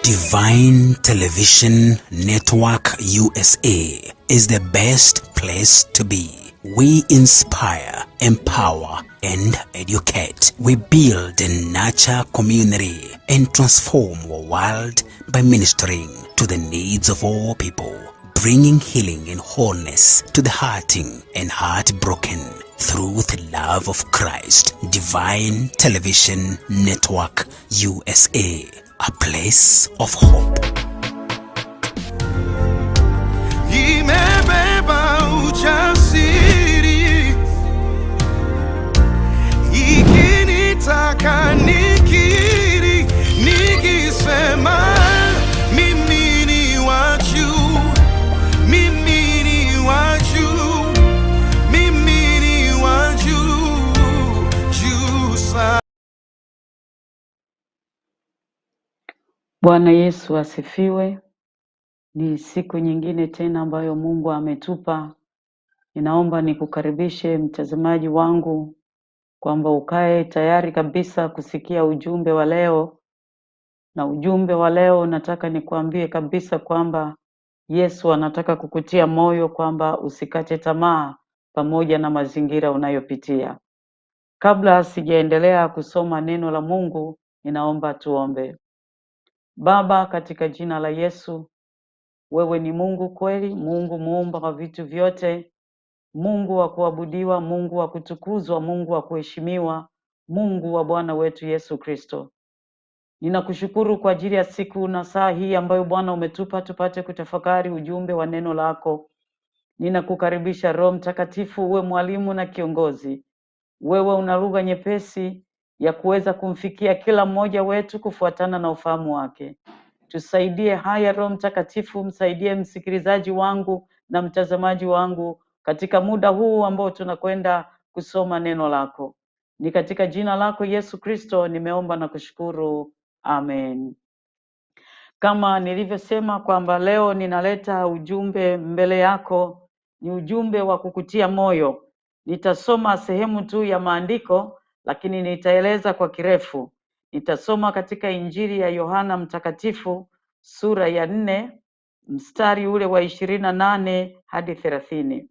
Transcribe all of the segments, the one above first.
Divine Television Network USA is the best place to be. We inspire, empower, and educate. We build and nurture community and transform our world by ministering to the needs of all people, bringing healing and wholeness to the hurting and heartbroken through the love of Christ. Divine Television Network USA, a place of hope. Imebeba ujasiri, ikinitaka nikiri, nikisema mimi ni wa juu, mimi ni wa juu, mimi ni wa juu, juu sana. Bwana Yesu asifiwe. Ni siku nyingine tena ambayo Mungu ametupa. Ninaomba nikukaribishe mtazamaji wangu kwamba ukae tayari kabisa kusikia ujumbe wa leo. Na ujumbe wa leo nataka nikuambie kabisa kwamba Yesu anataka kukutia moyo kwamba usikate tamaa pamoja na mazingira unayopitia. Kabla sijaendelea kusoma neno la Mungu, ninaomba tuombe. Baba, katika jina la Yesu, wewe ni Mungu kweli, Mungu muumba wa vitu vyote, Mungu wa kuabudiwa, Mungu wa kutukuzwa, Mungu wa kuheshimiwa, Mungu wa Bwana wetu Yesu Kristo. Ninakushukuru kwa ajili ya siku na saa hii ambayo Bwana umetupa tupate kutafakari ujumbe wa neno lako. Ninakukaribisha Roho Mtakatifu, uwe mwalimu na kiongozi. Wewe una lugha nyepesi ya kuweza kumfikia kila mmoja wetu kufuatana na ufahamu wake. Tusaidie haya Roho Mtakatifu, msaidie msikilizaji wangu na mtazamaji wangu katika muda huu ambao tunakwenda kusoma neno lako. Ni katika jina lako Yesu Kristo nimeomba na kushukuru. Amen. Kama nilivyosema kwamba leo ninaleta ujumbe mbele yako, ni ujumbe wa kukutia moyo. Nitasoma sehemu tu ya maandiko, lakini nitaeleza kwa kirefu. Nitasoma katika Injili ya Yohana Mtakatifu sura ya 4 mstari ule wa 28 hadi 30.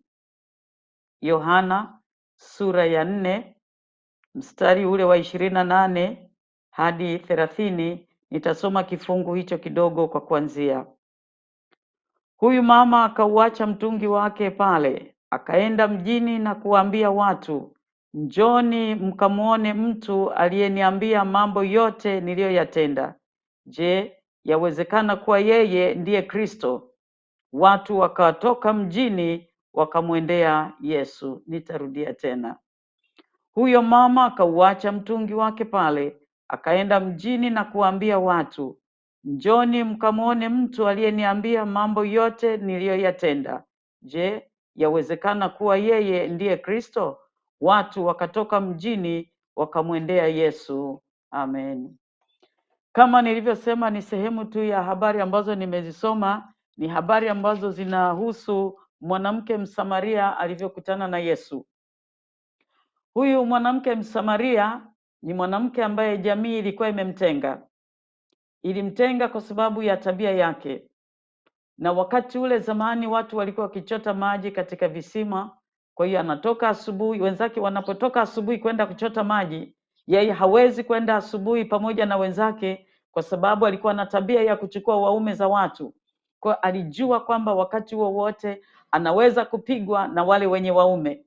Yohana sura ya 4 mstari ule wa 28 hadi 30. Nitasoma kifungu hicho kidogo kwa kuanzia. Huyu mama akauacha mtungi wake pale, akaenda mjini na kuambia watu, njoni mkamwone mtu aliyeniambia mambo yote niliyoyatenda. Je, yawezekana kuwa yeye ndiye Kristo? Watu wakatoka mjini wakamwendea Yesu. Nitarudia tena. Huyo mama akauacha mtungi wake pale, akaenda mjini na kuambia watu, njoni mkamwone mtu aliyeniambia mambo yote niliyoyatenda. Je, yawezekana kuwa yeye ndiye Kristo? Watu wakatoka mjini wakamwendea Yesu. Amen. Kama nilivyosema, ni sehemu tu ya habari ambazo nimezisoma. Ni habari ambazo zinahusu mwanamke Msamaria alivyokutana na Yesu. Huyu mwanamke Msamaria ni mwanamke ambaye jamii ilikuwa imemtenga. Ilimtenga kwa sababu ya tabia yake. Na wakati ule zamani watu walikuwa wakichota maji katika visima. Kwa hiyo anatoka asubuhi, wenzake wanapotoka asubuhi kwenda kuchota maji, yeye hawezi kwenda asubuhi pamoja na wenzake kwa sababu alikuwa na tabia ya kuchukua waume za watu. Kwa alijua kwamba wakati wowote anaweza kupigwa na wale wenye waume.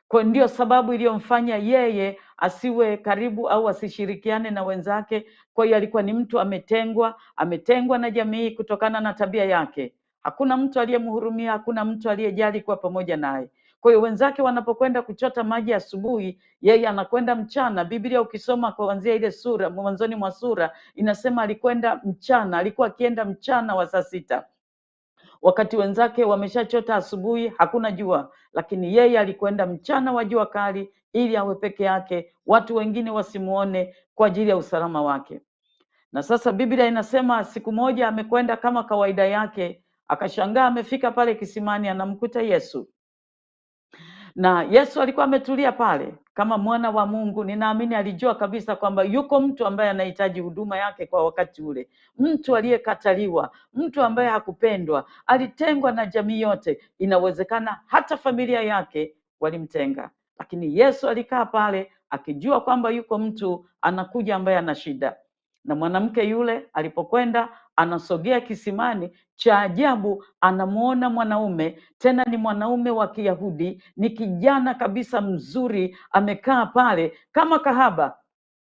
Kwa ndio sababu iliyomfanya yeye asiwe karibu au asishirikiane na wenzake. Kwa hiyo alikuwa ni mtu ametengwa na jamii kutokana na tabia yake. Hakuna mtu aliyemhurumia, hakuna mtu aliyejali kuwa pamoja naye. Kwa hiyo wenzake wanapokwenda kuchota maji asubuhi, yeye anakwenda mchana. Biblia ukisoma kuanzia ile sura, mwanzoni mwa sura, inasema alikwenda mchana, alikuwa akienda mchana wa saa 6. Wakati wenzake wameshachota asubuhi, hakuna jua, lakini yeye alikwenda mchana wa jua kali ili awe peke yake, watu wengine wasimuone, kwa ajili ya usalama wake. Na sasa Biblia inasema siku moja amekwenda kama kawaida yake, akashangaa amefika pale kisimani, anamkuta Yesu. na Yesu alikuwa ametulia pale kama mwana wa Mungu. Ninaamini alijua kabisa kwamba yuko mtu ambaye anahitaji huduma yake kwa wakati ule, mtu aliyekataliwa, mtu ambaye hakupendwa, alitengwa na jamii yote. Inawezekana hata familia yake walimtenga, lakini Yesu alikaa pale akijua kwamba yuko mtu anakuja ambaye ana shida. Na mwanamke yule alipokwenda anasogea kisimani, cha ajabu anamuona mwanaume, tena ni mwanaume wa Kiyahudi, ni kijana kabisa mzuri, amekaa pale kama kahaba.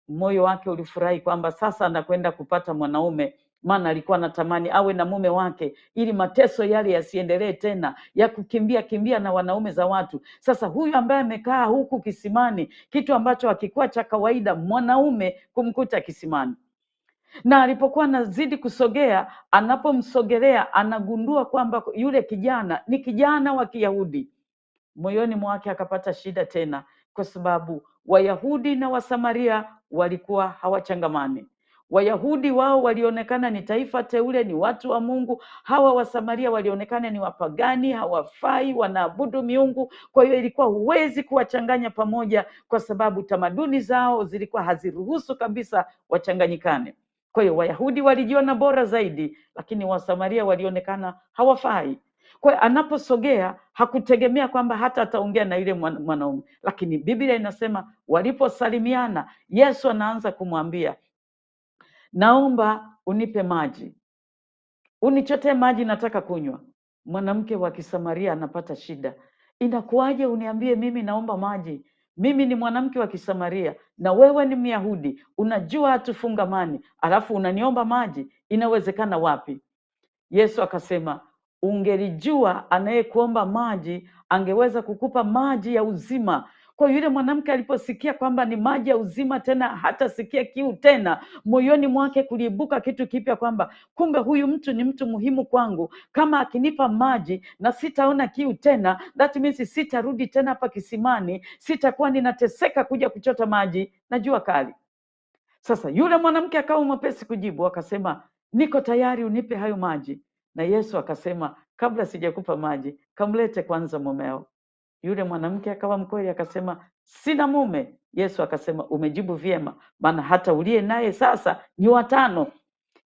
Moyo wake ulifurahi kwamba sasa anakwenda kupata mwanaume, maana alikuwa anatamani awe na mume wake ili mateso yale yasiendelee tena ya kukimbia kimbia na wanaume za watu. Sasa huyu ambaye amekaa huku kisimani, kitu ambacho hakikuwa cha kawaida mwanaume kumkuta kisimani. Na alipokuwa anazidi kusogea, anapomsogelea anagundua kwamba yule kijana ni kijana wa Kiyahudi. Moyoni mwake akapata shida tena, kwa sababu Wayahudi na Wasamaria walikuwa hawachangamani. Wayahudi wao walionekana ni taifa teule, ni watu wa Mungu. Hawa Wasamaria walionekana ni wapagani, hawafai, wanaabudu miungu. Kwa hiyo ilikuwa huwezi kuwachanganya pamoja, kwa sababu tamaduni zao zilikuwa haziruhusu kabisa wachanganyikane. Kwa hiyo Wayahudi walijiona bora zaidi, lakini Wasamaria walionekana hawafai. Kwa hiyo anaposogea hakutegemea kwamba hata ataongea na yule mwanaume, lakini Biblia inasema waliposalimiana, Yesu anaanza kumwambia, naomba unipe maji, unichotee maji, nataka kunywa. Mwanamke wa Kisamaria anapata shida, inakuwaje uniambie mimi naomba maji? Mimi ni mwanamke wa Kisamaria na wewe ni Myahudi, unajua hatufungamani, alafu unaniomba maji? Inawezekana wapi? Yesu akasema, ungelijua anayekuomba maji angeweza kukupa maji ya uzima. Kwa yule mwanamke aliposikia kwamba ni maji ya uzima, tena hatasikia kiu tena, moyoni mwake kuliibuka kitu kipya, kwamba kumbe huyu mtu ni mtu muhimu kwangu. Kama akinipa maji na sitaona kiu tena, that means sitarudi tena hapa kisimani, sitakuwa ninateseka kuja kuchota maji na jua kali. Sasa yule mwanamke akawa mwepesi kujibu, akasema, niko tayari, unipe hayo maji. Na Yesu akasema, kabla sijakupa maji, kamlete kwanza mumeo. Yule mwanamke akawa mkweli, akasema, sina mume. Yesu akasema, umejibu vyema, maana hata uliye naye sasa ni watano.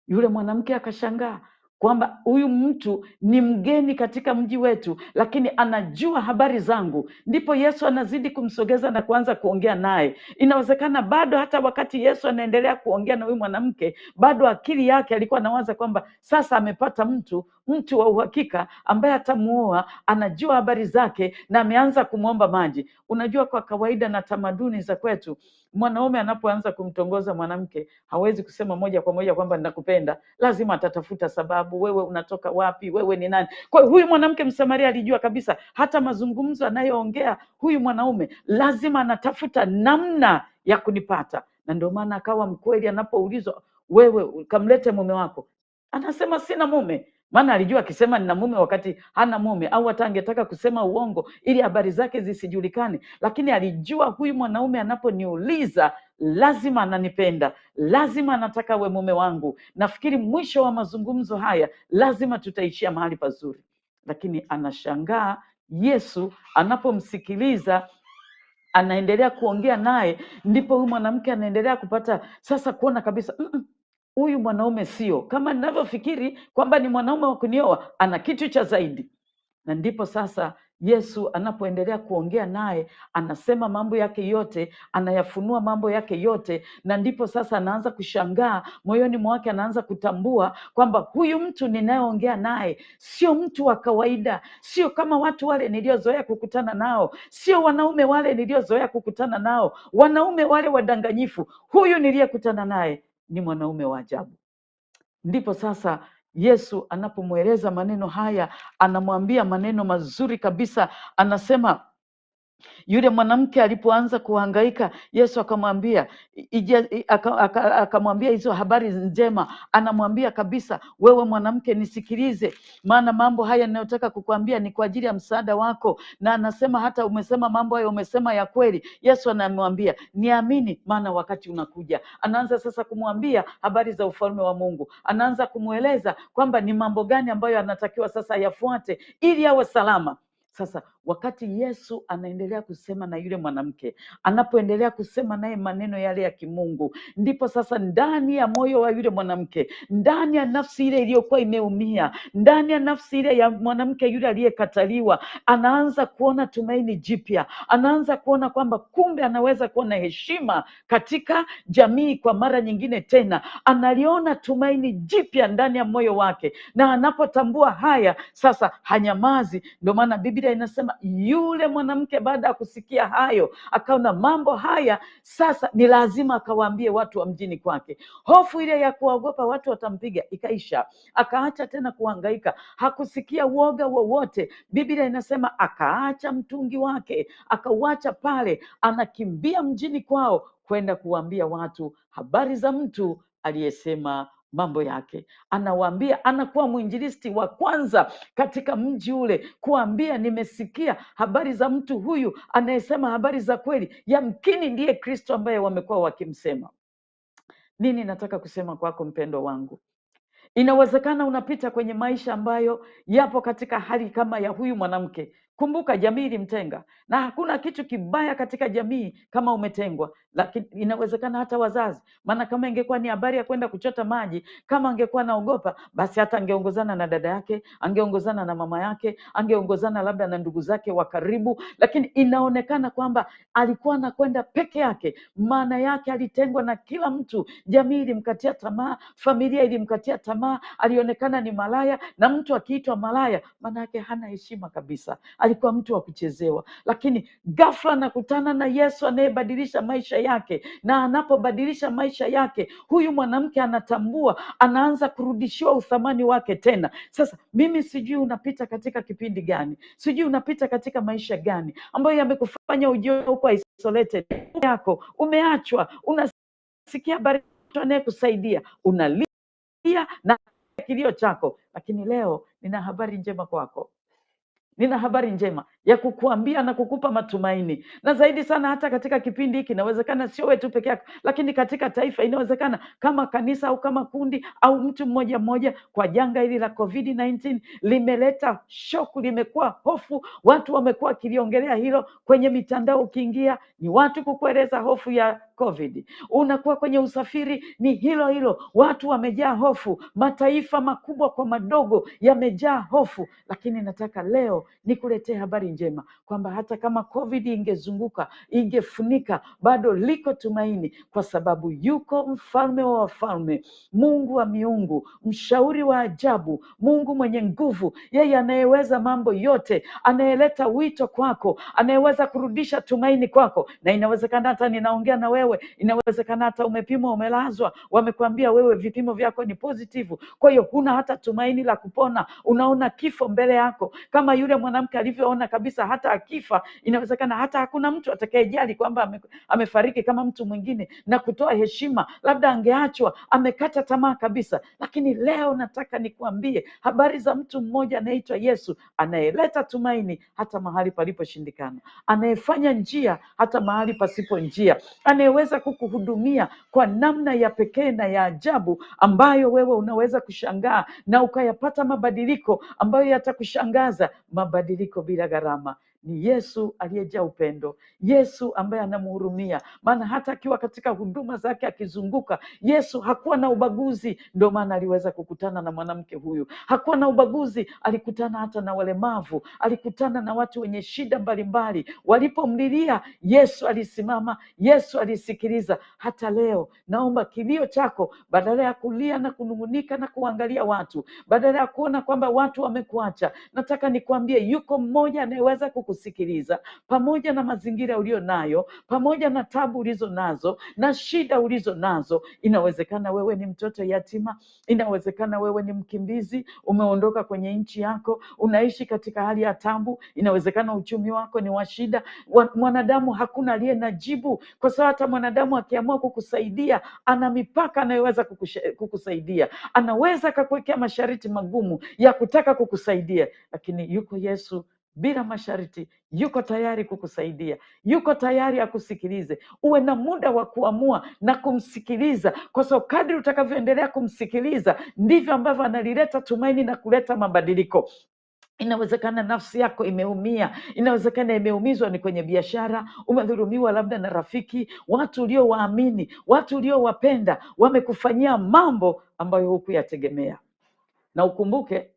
Yule mwanamke akashangaa kwamba huyu mtu ni mgeni katika mji wetu, lakini anajua habari zangu. Ndipo Yesu anazidi kumsogeza na kuanza kuongea naye. Inawezekana bado hata wakati Yesu anaendelea kuongea na huyu mwanamke, bado akili yake alikuwa anawaza kwamba sasa amepata mtu wa uhakika ambaye atamuoa, anajua habari zake na ameanza kumwomba maji. Unajua, kwa kawaida na tamaduni za kwetu, mwanaume anapoanza kumtongoza mwanamke hawezi kusema moja kwa moja kwamba ninakupenda. Lazima atatafuta sababu, wewe unatoka wapi, wewe ni nani? Kwa hiyo huyu mwanamke Msamaria alijua kabisa hata mazungumzo anayoongea huyu mwanaume lazima anatafuta namna ya kunipata, na ndio maana akawa mkweli. Anapoulizwa, wewe kamlete mume wako, anasema sina mume. Maana alijua akisema nina mume wakati hana mume, au hata angetaka kusema uongo ili habari zake zisijulikane, lakini alijua huyu mwanaume anaponiuliza lazima ananipenda, lazima anataka we mume wangu. Nafikiri mwisho wa mazungumzo haya lazima tutaishia mahali pazuri. Lakini anashangaa Yesu anapomsikiliza, anaendelea kuongea naye, ndipo huyu mwanamke anaendelea kupata sasa kuona kabisa huyu mwanaume sio kama ninavyofikiri kwamba ni mwanaume wa kunioa, ana kitu cha zaidi. Na ndipo sasa Yesu anapoendelea kuongea naye, anasema mambo yake yote, anayafunua mambo yake yote, na ndipo sasa anaanza kushangaa moyoni mwake, anaanza kutambua kwamba huyu mtu ninayeongea naye sio mtu wa kawaida, sio kama watu wale niliozoea kukutana nao, sio wanaume wale niliozoea kukutana nao, wanaume wale wadanganyifu. Huyu niliyekutana naye ni mwanaume wa ajabu. Ndipo sasa Yesu anapomweleza maneno haya, anamwambia maneno mazuri kabisa. Anasema, yule mwanamke alipoanza kuhangaika, Yesu akamwambia akamwambia hizo habari njema. Anamwambia kabisa, wewe mwanamke nisikilize, maana mambo haya ninayotaka kukuambia ni kwa ajili ya msaada wako. Na anasema hata umesema mambo hayo, umesema ya kweli. Yesu anamwambia niamini, maana wakati unakuja. Anaanza sasa kumwambia habari za ufalme wa Mungu, anaanza kumweleza kwamba ni mambo gani ambayo anatakiwa sasa yafuate ili awe salama. Sasa wakati Yesu anaendelea kusema na yule mwanamke, anapoendelea kusema naye maneno yale ya kimungu, ndipo sasa ndani ya moyo wa yule mwanamke, ndani ya nafsi ile iliyokuwa imeumia, ndani ya nafsi ile ya mwanamke yule aliyekataliwa, anaanza kuona tumaini jipya, anaanza kuona kwamba kumbe anaweza kuwa na heshima katika jamii kwa mara nyingine tena. Analiona tumaini jipya ndani ya moyo wake, na anapotambua haya sasa hanyamazi. Ndio maana Biblia inasema yule mwanamke baada ya kusikia hayo, akaona mambo haya sasa ni lazima akawaambie watu wa mjini kwake. Hofu ile ya kuogopa watu watampiga ikaisha, akaacha tena kuhangaika, hakusikia uoga wowote. Biblia inasema akaacha mtungi wake, akauacha pale, anakimbia mjini kwao kwenda kuwaambia watu habari za mtu aliyesema mambo yake. Anawaambia, anakuwa mwinjilisti wa kwanza katika mji ule kuambia, nimesikia habari za mtu huyu anayesema habari za kweli, yamkini ndiye Kristo ambaye wamekuwa wakimsema. Nini nataka kusema kwako mpendo wangu? Inawezekana unapita kwenye maisha ambayo yapo katika hali kama ya huyu mwanamke. Kumbuka jamii ilimtenga, na hakuna kitu kibaya katika jamii kama umetengwa, lakini inawezekana hata wazazi. Maana kama ingekuwa ni habari ya kwenda kuchota maji, kama angekuwa naogopa, basi hata angeongozana na dada yake, angeongozana na mama yake, angeongozana labda na ndugu zake wa karibu, lakini inaonekana kwamba alikuwa anakwenda peke yake. Maana yake alitengwa na kila mtu, jamii ilimkatia tamaa, familia ilimkatia tamaa, alionekana ni malaya, na mtu akiitwa malaya maana yake hana heshima kabisa, alikuwa mtu wa kuchezewa. Lakini ghafla anakutana na Yesu anayebadilisha maisha yake, na anapobadilisha maisha yake, huyu mwanamke anatambua, anaanza kurudishiwa uthamani wake tena. Sasa mimi sijui unapita katika kipindi gani, sijui unapita katika maisha gani ambayo yamekufanya ujione uko isolated yako, umeachwa, unasikia habari anayekusaidia, unalia na kilio chako. Lakini leo nina habari njema kwako, nina habari njema ya kukuambia na kukupa matumaini. Na zaidi sana hata katika kipindi hiki, inawezekana sio wewe tu peke yako, lakini katika taifa, inawezekana kama kanisa au kama kundi au mtu mmoja mmoja, kwa janga hili la COVID-19 limeleta shoku, limekuwa hofu, watu wamekuwa wakiliongelea hilo kwenye mitandao. Ukiingia ni watu kukueleza hofu ya COVID, unakuwa kwenye usafiri ni hilo hilo, watu wamejaa hofu, mataifa makubwa kwa madogo yamejaa hofu. Lakini nataka leo nikuletee habari njema kwamba hata kama COVID ingezunguka, ingefunika, bado liko tumaini, kwa sababu yuko mfalme wa wafalme, Mungu wa miungu, mshauri wa ajabu, Mungu mwenye nguvu, yeye anayeweza mambo yote, anayeleta wito kwako, anayeweza kurudisha tumaini kwako. Na inawezekana hata ninaongea na wewe, inawezekana hata umepimwa, umelazwa, wamekuambia wewe vipimo vyako ni positive, kwa hiyo huna hata tumaini la kupona, unaona kifo mbele yako, kama yule mwanamke alivyoona kabisa hata akifa inawezekana hata hakuna mtu atakayejali kwamba amefariki kama mtu mwingine na kutoa heshima, labda angeachwa, amekata tamaa kabisa. Lakini leo nataka nikuambie habari za mtu mmoja anaitwa Yesu, anayeleta tumaini hata mahali paliposhindikana, anayefanya njia hata mahali pasipo njia, anayeweza kukuhudumia kwa namna ya pekee na ya ajabu ambayo wewe unaweza kushangaa na ukayapata mabadiliko ambayo yatakushangaza, mabadiliko bila gharama. Ni Yesu aliyejaa upendo, Yesu ambaye anamhurumia. Maana hata akiwa katika huduma zake akizunguka, Yesu hakuwa na ubaguzi. Ndio maana aliweza kukutana na mwanamke huyu, hakuwa na ubaguzi, alikutana hata na walemavu, alikutana na watu wenye shida mbalimbali. Walipomlilia, Yesu alisimama, Yesu alisikiliza. Hata leo naomba kilio chako, badala ya kulia na kunung'unika na kuangalia watu, badala ya kuona kwamba watu wamekuacha, nataka nikwambie yuko mmoja anayeweza kukusikiliza pamoja na mazingira ulio nayo, pamoja na tabu ulizo nazo na shida ulizo nazo. Inawezekana wewe ni mtoto yatima, inawezekana wewe ni mkimbizi, umeondoka kwenye nchi yako, unaishi katika hali ya tabu, inawezekana uchumi wako ni wa shida. Mwanadamu hakuna aliye na jibu, kwa sababu hata mwanadamu akiamua kukusaidia ana mipaka anayoweza kukusaidia, anaweza akakuwekea masharti magumu ya kutaka kukusaidia. Lakini yuko Yesu bila masharti, yuko tayari kukusaidia, yuko tayari akusikilize. Uwe na muda wa kuamua na kumsikiliza, kwa sababu kadri utakavyoendelea kumsikiliza ndivyo ambavyo analileta tumaini na kuleta mabadiliko. Inawezekana nafsi yako imeumia, inawezekana imeumizwa ni kwenye biashara, umedhulumiwa labda na rafiki, watu uliowaamini, watu uliowapenda wamekufanyia mambo ambayo hukuyategemea. Na ukumbuke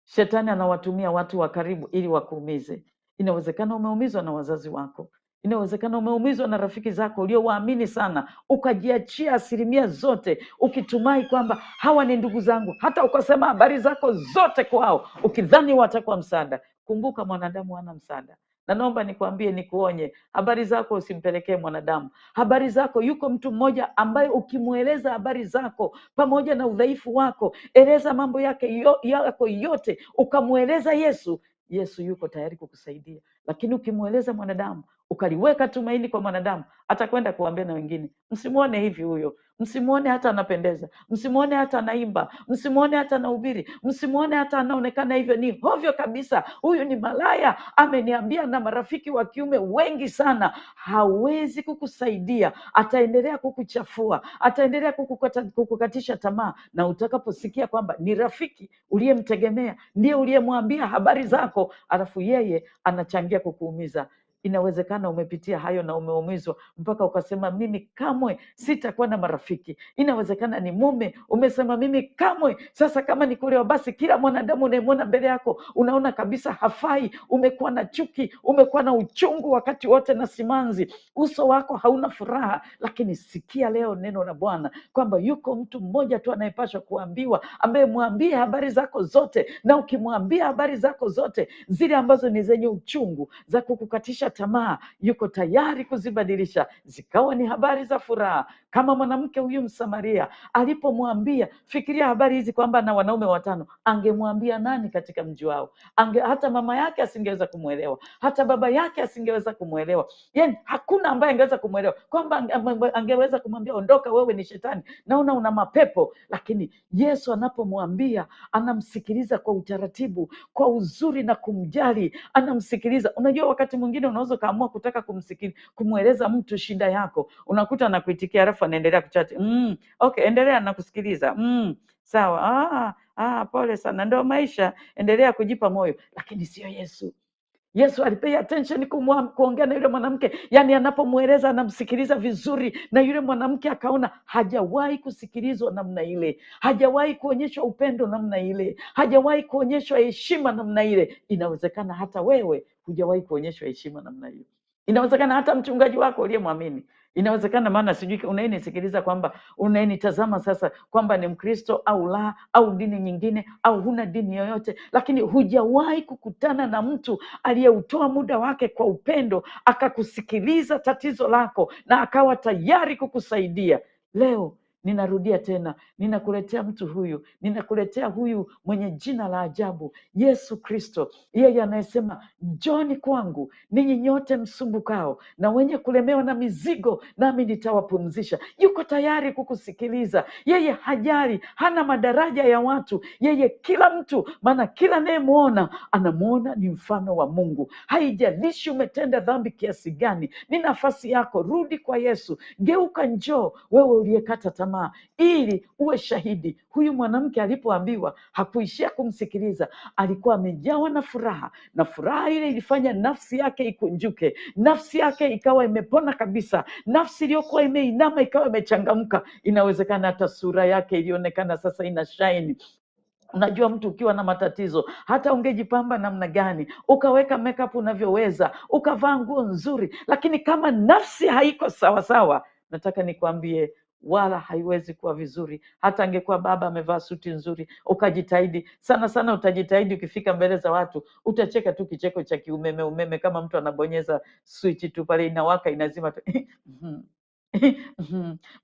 shetani anawatumia watu wa karibu ili wakuumize. Inawezekana umeumizwa na wazazi wako, inawezekana umeumizwa na rafiki zako uliowaamini sana, ukajiachia asilimia zote ukitumai kwamba hawa ni ndugu zangu, hata ukasema habari zako zote kwao ukidhani watakuwa msaada. Kumbuka mwanadamu hana msaada, na naomba nikwambie, nikuonye, habari zako usimpelekee mwanadamu. Habari zako, yuko mtu mmoja ambaye ukimweleza habari zako pamoja na udhaifu wako, eleza mambo yako yote, ukamweleza Yesu, Yesu yuko tayari kukusaidia. Lakini ukimweleza mwanadamu, ukaliweka tumaini kwa mwanadamu, atakwenda kuambia na wengine, msimuone hivi huyo, msimuone hata anapendeza, msimuone hata anaimba, msimuone hata anahubiri, msimuone hata anaonekana hivyo, ni hovyo kabisa, huyu ni malaya, ameniambia na marafiki wa kiume wengi sana. Hawezi kukusaidia, ataendelea kukuchafua, ataendelea kukukatisha tamaa. Na utakaposikia kwamba ni rafiki uliyemtegemea ndiye uliyemwambia habari zako, alafu yeye anachangia kukuumiza, inawezekana umepitia hayo na umeumizwa mpaka ukasema mimi kamwe sitakuwa na marafiki. Inawezekana ni mume, umesema mimi kamwe, sasa kama ni kulewa, basi kila mwanadamu unayemwona mbele yako unaona kabisa hafai. Umekuwa na chuki, umekuwa na uchungu wakati wote na simanzi, uso wako hauna furaha. Lakini sikia leo neno la Bwana kwamba yuko mtu mmoja tu anayepaswa kuambiwa, ambaye mwambie habari zako zote, na ukimwambia habari zako zote zile ambazo ni zenye uchungu za kukukatisha tamaa, yuko tayari kuzibadilisha zikawa ni habari za furaha. Kama mwanamke huyu Msamaria alipomwambia, fikiria habari hizi kwamba na wanaume 5, angemwambia nani katika mji wao? Hata mama yake asingeweza kumwelewa, hata baba yake asingeweza kumwelewa, yani hakuna ambaye angeweza kumwelewa, kwamba angeweza kumwambia ondoka, wewe ni shetani, naona una mapepo. Lakini Yesu anapomwambia, anamsikiliza kwa utaratibu, kwa uzuri na kumjali, anamsikiliza. Unajua wakati mwingine unaweza ukaamua kutaka kumweleza mtu shida yako, unakuta anakuitikia alafu anaendelea kuchati, okay, endelea, nakusikiliza, sawa, pole sana, ndio maisha, endelea kujipa moyo. Lakini sio Yesu. Yesu alipay attention kuongea na yule mwanamke, yani anapomweleza anamsikiliza vizuri, na yule mwanamke akaona hajawahi kusikilizwa namna ile, hajawahi kuonyeshwa upendo namna ile, hajawahi kuonyeshwa heshima namna ile. Inawezekana hata wewe hujawahi kuonyeshwa heshima namna hiyo. Inawezekana hata mchungaji wako uliyemwamini, inawezekana, maana sijui unayenisikiliza kwamba unayenitazama sasa kwamba ni Mkristo au la, au dini nyingine, au huna dini yoyote, lakini hujawahi kukutana na mtu aliyeutoa muda wake kwa upendo, akakusikiliza tatizo lako na akawa tayari kukusaidia. Leo ninarudia tena, ninakuletea mtu huyu, ninakuletea huyu mwenye jina la ajabu, Yesu Kristo, yeye anayesema njoni kwangu ninyi nyote msumbukao na wenye kulemewa na mizigo, nami nitawapumzisha. Yuko tayari kukusikiliza. Yeye hajali, hana madaraja ya watu, yeye kila mtu, maana kila anayemwona anamwona ni mfano wa Mungu. Haijalishi umetenda dhambi kiasi gani, ni nafasi yako, rudi kwa Yesu, geuka, njoo wewe uliyekata tamaa, ili uwe shahidi. Huyu mwanamke alipoambiwa hakuishia kumsikiliza, alikuwa amejawa na furaha, na furaha ile ilifanya nafsi yake ikunjuke, nafsi yake ikawa imepona kabisa, nafsi iliyokuwa imeinama ikawa imechangamka. Inawezekana hata sura yake ilionekana sasa ina shine. Unajua, mtu ukiwa na matatizo, hata ungejipamba namna gani, ukaweka makeup unavyoweza, ukavaa nguo nzuri, lakini kama nafsi haiko sawasawa, nataka nikwambie wala haiwezi kuwa vizuri. Hata angekuwa baba amevaa suti nzuri, ukajitahidi sana sana, utajitahidi, ukifika mbele za watu utacheka tu kicheko cha kiumeme, kama mtu anabonyeza switch tu pale, inawaka inazima tu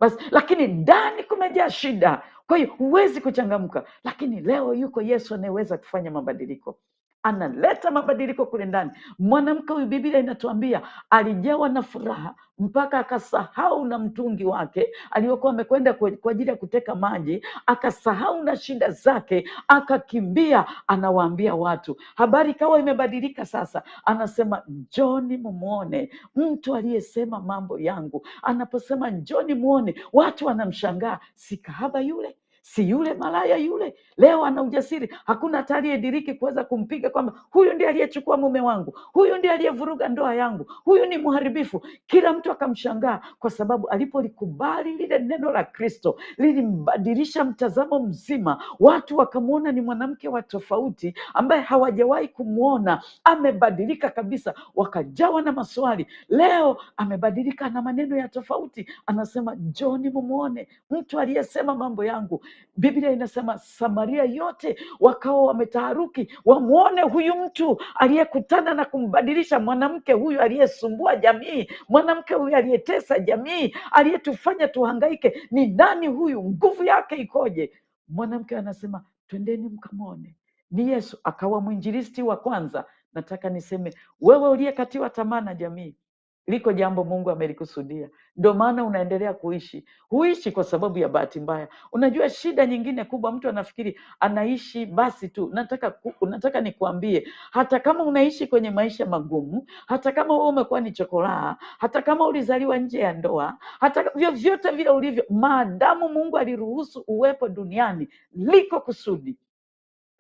basi, lakini ndani kumejaa shida, kwa hiyo huwezi kuchangamka. Lakini leo yuko Yesu anayeweza kufanya mabadiliko, analeta mabadiliko kule ndani. Mwanamke huyu, Biblia inatuambia alijawa na furaha mpaka akasahau na mtungi wake aliyokuwa amekwenda kwa ajili ya kuteka maji, akasahau na shida zake, akakimbia, anawaambia watu. Habari ikawa imebadilika sasa, anasema njoni mumuone mtu aliyesema mambo yangu. Anaposema njoni muone, watu wanamshangaa, si kahaba yule? Si yule malaya yule leo ana ujasiri, hakuna hata aliyediriki kuweza kumpiga kwamba huyu ndiye aliyechukua mume wangu, huyu ndiye aliyevuruga ndoa yangu, huyu ni mharibifu. Kila mtu akamshangaa, kwa sababu alipolikubali lile neno la Kristo lilimbadilisha mtazamo mzima. Watu wakamwona ni mwanamke wa tofauti ambaye hawajawahi kumwona, amebadilika kabisa, wakajawa na maswali. Leo amebadilika na maneno ya tofauti, anasema njoni mumwone mtu aliyesema mambo yangu. Biblia inasema Samaria yote wakawa wametaharuki, wamwone huyu mtu aliyekutana na kumbadilisha, mwanamke huyu aliyesumbua jamii, mwanamke huyu aliyetesa jamii, aliyetufanya tuhangaike. Ni nani huyu? Nguvu yake ikoje? Mwanamke anasema twendeni mkamwone. Ni Yesu. Akawa mwinjilisti wa kwanza. Nataka niseme wewe uliyekatiwa tamaa na jamii, liko jambo Mungu amelikusudia, ndio maana unaendelea kuishi. Huishi kwa sababu ya bahati mbaya. Unajua shida nyingine kubwa, mtu anafikiri anaishi basi tu. Nataka nikuambie, hata kama unaishi kwenye maisha magumu, hata kama wewe umekuwa ni chokolaa, hata kama ulizaliwa nje ya ndoa, hata vyovyote vile ulivyo, maadamu Mungu aliruhusu uwepo duniani, liko kusudi,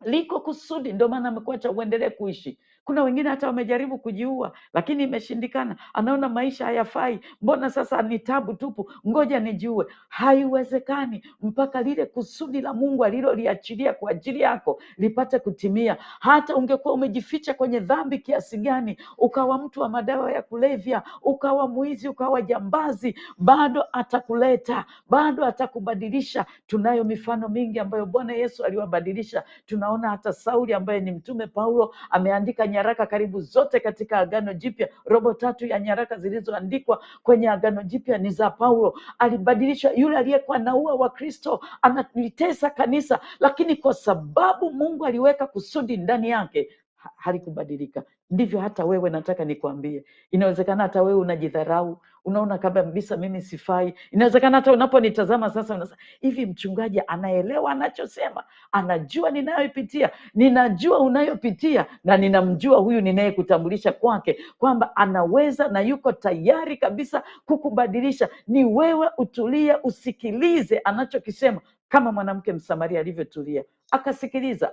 liko kusudi. Ndio maana amekuacha uendelee kuishi. Kuna wengine hata wamejaribu kujiua, lakini imeshindikana. Anaona maisha hayafai, mbona sasa ni tabu tupu, ngoja nijiue. Haiwezekani mpaka lile kusudi la Mungu aliloliachilia kwa ajili yako lipate kutimia. Hata ungekuwa umejificha kwenye dhambi kiasi gani, ukawa mtu wa madawa ya kulevya, ukawa mwizi, ukawa jambazi, bado atakuleta, bado atakubadilisha. Tunayo mifano mingi ambayo Bwana Yesu aliwabadilisha. Tunaona hata Sauli ambaye ni mtume Paulo ameandika nyaraka karibu zote katika Agano Jipya. 3/4 ya nyaraka zilizoandikwa kwenye Agano Jipya ni za Paulo. Alibadilishwa. Yule aliyekuwa naua Wakristo, analitesa kanisa, lakini kwa sababu Mungu aliweka kusudi ndani yake, halikubadilika. Ndivyo hata wewe, nataka nikwambie, inawezekana hata wewe unajidharau, unaona kabisa mimi sifai. Inawezekana hata unaponitazama sasa unasema, hivi mchungaji anaelewa anachosema? Anajua ninayopitia? Ninajua unayopitia, na ninamjua huyu ninayekutambulisha kwake, kwamba anaweza na yuko tayari kabisa kukubadilisha. Ni wewe utulie, usikilize anachokisema, kama mwanamke Msamaria alivyotulia akasikiliza.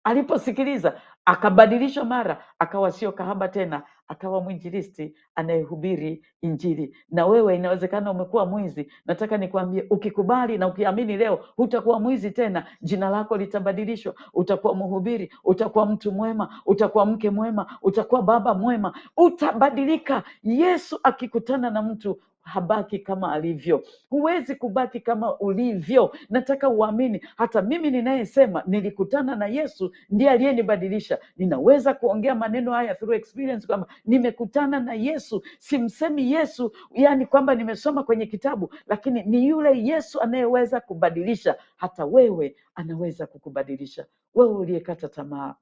Aliposikiliza akabadilishwa, mara akawa sio kahaba tena, akawa mwinjilisti anayehubiri Injili. Na wewe inawezekana umekuwa mwizi. Nataka nikwambie, ukikubali na ukiamini leo, hutakuwa mwizi tena. Jina lako litabadilishwa, utakuwa mhubiri, utakuwa mtu mwema, utakuwa mke mwema, utakuwa baba mwema, utabadilika. Yesu akikutana na mtu habaki kama alivyo. Huwezi kubaki kama ulivyo. Nataka uamini, hata mimi ninayesema nilikutana na Yesu, ndiye aliyenibadilisha. Ninaweza kuongea maneno haya through experience, kwamba nimekutana na Yesu. Simsemi Yesu yani kwamba nimesoma kwenye kitabu, lakini ni yule Yesu anayeweza kubadilisha. Hata wewe anaweza kukubadilisha. Wewe uliyekata tamaa,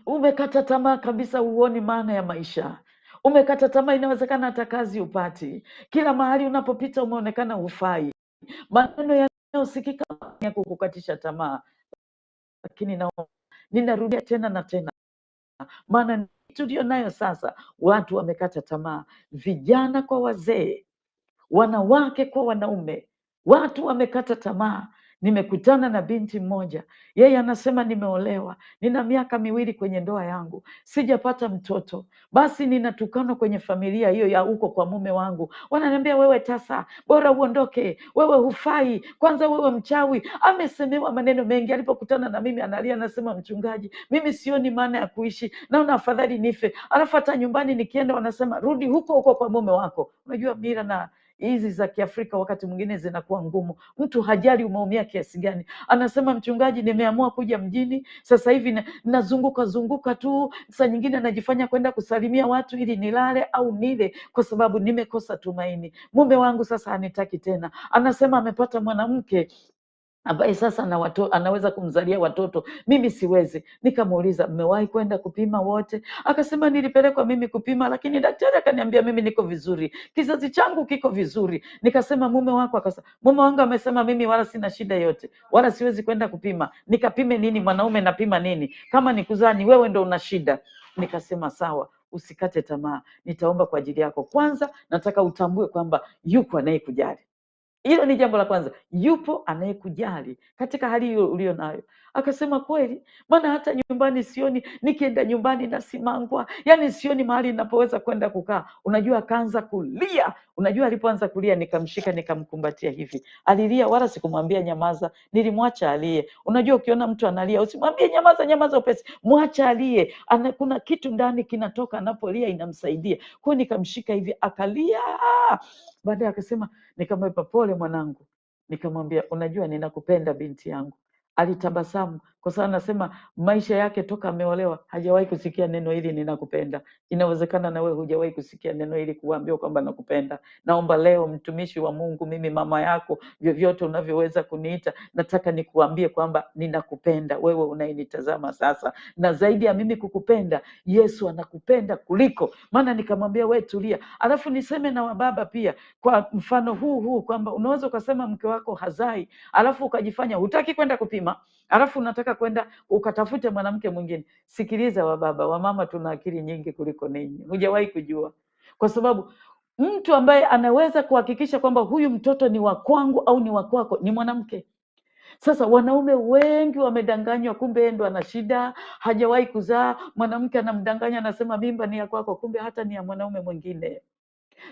umekata tamaa kabisa, huoni maana ya maisha, umekata tamaa, inawezekana hata kazi upati, kila mahali unapopita umeonekana hufai, maneno yanayosikika ya kukukatisha tamaa. Lakini ninarudia tena na tena, maana tulio nayo sasa, watu wamekata tamaa, vijana kwa wazee, wanawake kwa wanaume, watu wamekata tamaa. Nimekutana na binti mmoja, yeye anasema nimeolewa, nina miaka 2 kwenye ndoa yangu, sijapata mtoto. Basi ninatukanwa kwenye familia hiyo ya huko kwa mume wangu, wananiambia wewe tasa, bora uondoke, wewe hufai, kwanza wewe mchawi. Amesemewa maneno mengi. Alipokutana na mimi analia, anasema mchungaji, mimi sioni maana ya kuishi, naona afadhali nife. Alafu hata nyumbani nikienda wanasema rudi huko huko kwa mume wako. Unajua mila na hizi za Kiafrika wakati mwingine zinakuwa ngumu. Mtu hajali umeumia kiasi gani, anasema mchungaji, nimeamua kuja mjini sasa hivi, nazunguka zunguka tu, saa nyingine najifanya kwenda kusalimia watu ili nilale au nile, kwa sababu nimekosa tumaini. Mume wangu sasa hanitaki tena, anasema amepata mwanamke ambaye sasa anaweza kumzalia watoto, mimi siwezi. Nikamuuliza, mmewahi kwenda kupima wote? Akasema nilipelekwa mimi kupima, lakini daktari akaniambia mimi niko vizuri, kizazi changu kiko vizuri. Nikasema mume wako? Akasema mume wangu amesema mimi wala sina shida yote, wala siwezi kwenda kupima. Nikapime nini? Mwanaume napima nini? Kama ni kuzaa ni wewe ndo una shida. Nikasema sawa, usikate tamaa, nitaomba kwa ajili yako. Kwanza nataka utambue kwamba yuko anayekujali. Hilo ni jambo la kwanza. Yupo anayekujali katika hali hiyo ulio nayo. Akasema kweli, maana hata nyumbani sioni, nikienda nyumbani nasimangwa, yani sioni mahali ninapoweza kwenda kukaa. Unajua, akaanza kulia. Unajua, alipoanza kulia nikamshika nikamkumbatia hivi, alilia, wala sikumwambia nyamaza, nilimwacha alie. Unajua, ukiona mtu analia usimwambie nyamaza, nyamaza upesi, mwacha alie. Kuna kitu ndani kinatoka anapolia, inamsaidia. Kwa hiyo nikamshika hivi akalia. Baadaye akasema, nikamweka pole mwanangu, nikamwambia unajua ninakupenda binti yangu. Alitabasamu kwa sababu anasema maisha yake toka ameolewa hajawahi kusikia neno hili ninakupenda. Inawezekana na wewe hujawahi kusikia neno hili, kuambiwa kwamba nakupenda. Naomba leo, mtumishi wa Mungu, mimi mama yako, vyovyote unavyoweza kuniita, nataka nikuambie kwamba ninakupenda wewe unayenitazama sasa, na zaidi ya mimi kukupenda, Yesu anakupenda kuliko. Maana nikamwambia we tulia, alafu niseme na wababa pia kwa mfano huu kwamba unaweza ukasema mke wako hazai, alafu ukajifanya hutaki kwenda kupima, alafu unataka kwenda ukatafute mwanamke mwingine. Sikiliza wababa, wamama tuna akili nyingi kuliko ninyi, hujawahi kujua. Kwa sababu mtu ambaye anaweza kuhakikisha kwamba huyu mtoto ni wa kwangu au ni wa kwako ni mwanamke. Sasa wanaume wengi wamedanganywa, kumbe yeye ndo ana shida, hajawahi kuzaa. Mwanamke anamdanganya, anasema mimba ni ya kwako, kumbe hata ni ya mwanaume mwingine.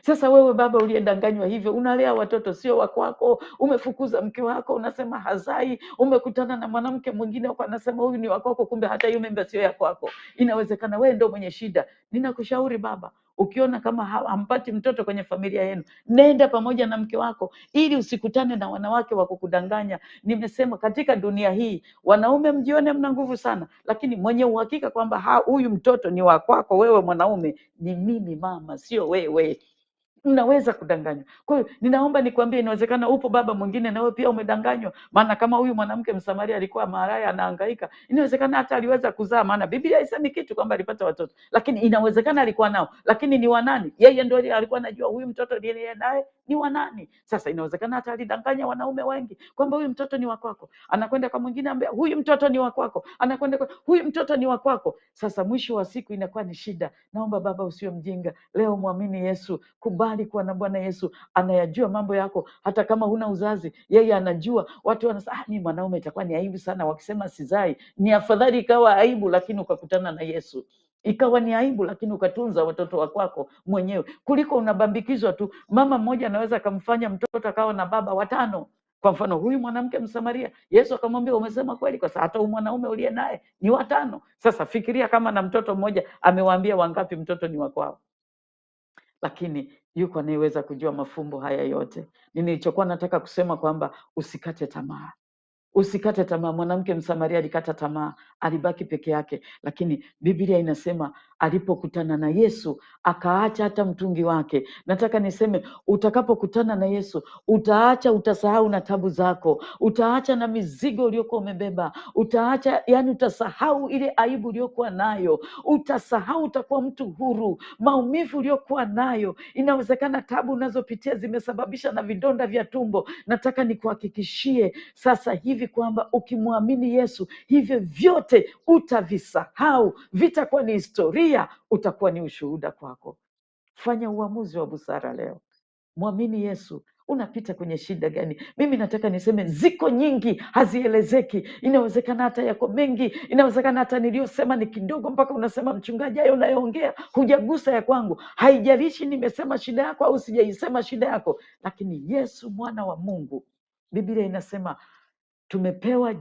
Sasa wewe baba uliyedanganywa hivyo, unalea watoto sio wa kwako, umefukuza mke wako, unasema hazai, umekutana na mwanamke mwingine huko anasema huyu ni wa kwako, kumbe hata hiyo mimba sio ya kwako. Inawezekana wewe ndo mwenye shida. Ninakushauri baba, ukiona kama hampati mtoto kwenye familia yenu, nenda pamoja na mke wako ili usikutane na wanawake wa kukudanganya. Nimesema katika dunia hii wanaume mjione mna nguvu sana, lakini mwenye uhakika kwamba huyu mtoto ni wa kwako wewe mwanaume ni mimi mama, sio wewe. Mnaweza kudanganywa. Kwa hiyo ninaomba nikwambie, inawezekana upo baba mwingine na wewe pia umedanganywa. Maana kama huyu mwanamke Msamaria alikuwa maraya, anahangaika, inawezekana hata aliweza kuzaa, maana Biblia haisemi kitu kwamba alipata watoto, lakini inawezekana alikuwa nao, lakini ni wanani? Yeye ndio alikuwa anajua huyu mtoto ndiye naye ni wanani. Sasa inawezekana hata alidanganya wanaume wengi kwamba huyu mtoto ni wa kwako, anakwenda kwa mwingine ambaye huyu mtoto ni wa kwako, anakwenda kwa huyu mtoto ni wa kwako. Sasa mwisho wa siku inakuwa ni shida. Naomba baba usiwe mjinga leo, muamini Yesu, kubali kuwa na Bwana Yesu. Anayajua mambo yako, hata kama huna uzazi yeye anajua. Watu wanasema mimi mwanaume itakuwa ni aibu sana wakisema sizai. Ni afadhali ikawa aibu lakini ukakutana na Yesu, ikawa ni aibu lakini ukatunza watoto wa kwako mwenyewe, kuliko unabambikizwa tu. Mama mmoja anaweza akamfanya mtoto akawa na baba watano. Kwa mfano huyu mwanamke Msamaria, Yesu akamwambia umesema kweli, kwa sababu hata huyu mwanaume uliye naye ni watano. Sasa fikiria kama na mtoto mmoja, amewaambia wangapi mtoto ni wa kwao? Lakini yuko anayeweza kujua mafumbo haya yote. Nilichokuwa nataka kusema kwamba usikate tamaa. Usikate tamaa. Mwanamke Msamaria alikata tamaa, alibaki peke yake, lakini Biblia inasema alipokutana na Yesu akaacha hata mtungi wake. Nataka niseme utakapokutana na Yesu utaacha, utasahau na tabu zako, utaacha na mizigo uliokuwa umebeba, utaacha, yani utasahau ile aibu uliokuwa nayo, utasahau, utakuwa mtu huru. Maumivu uliokuwa nayo, inawezekana tabu unazopitia zimesababisha na vidonda vya tumbo. Nataka nikuhakikishie sasa hivi kwamba ukimwamini Yesu hivyo vyote utavisahau, vitakuwa ni historia, utakuwa ni ushuhuda kwako. Fanya uamuzi wa busara leo, mwamini Yesu. Unapita kwenye shida gani? Mimi nataka niseme ziko nyingi, hazielezeki. Inawezekana hata yako mengi, inawezekana hata niliyosema ni kidogo, mpaka unasema mchungaji, hayo unayoongea hujagusa ya kwangu. Haijalishi nimesema shida yako au sijaisema shida yako, lakini Yesu mwana wa Mungu, Biblia inasema tumepewa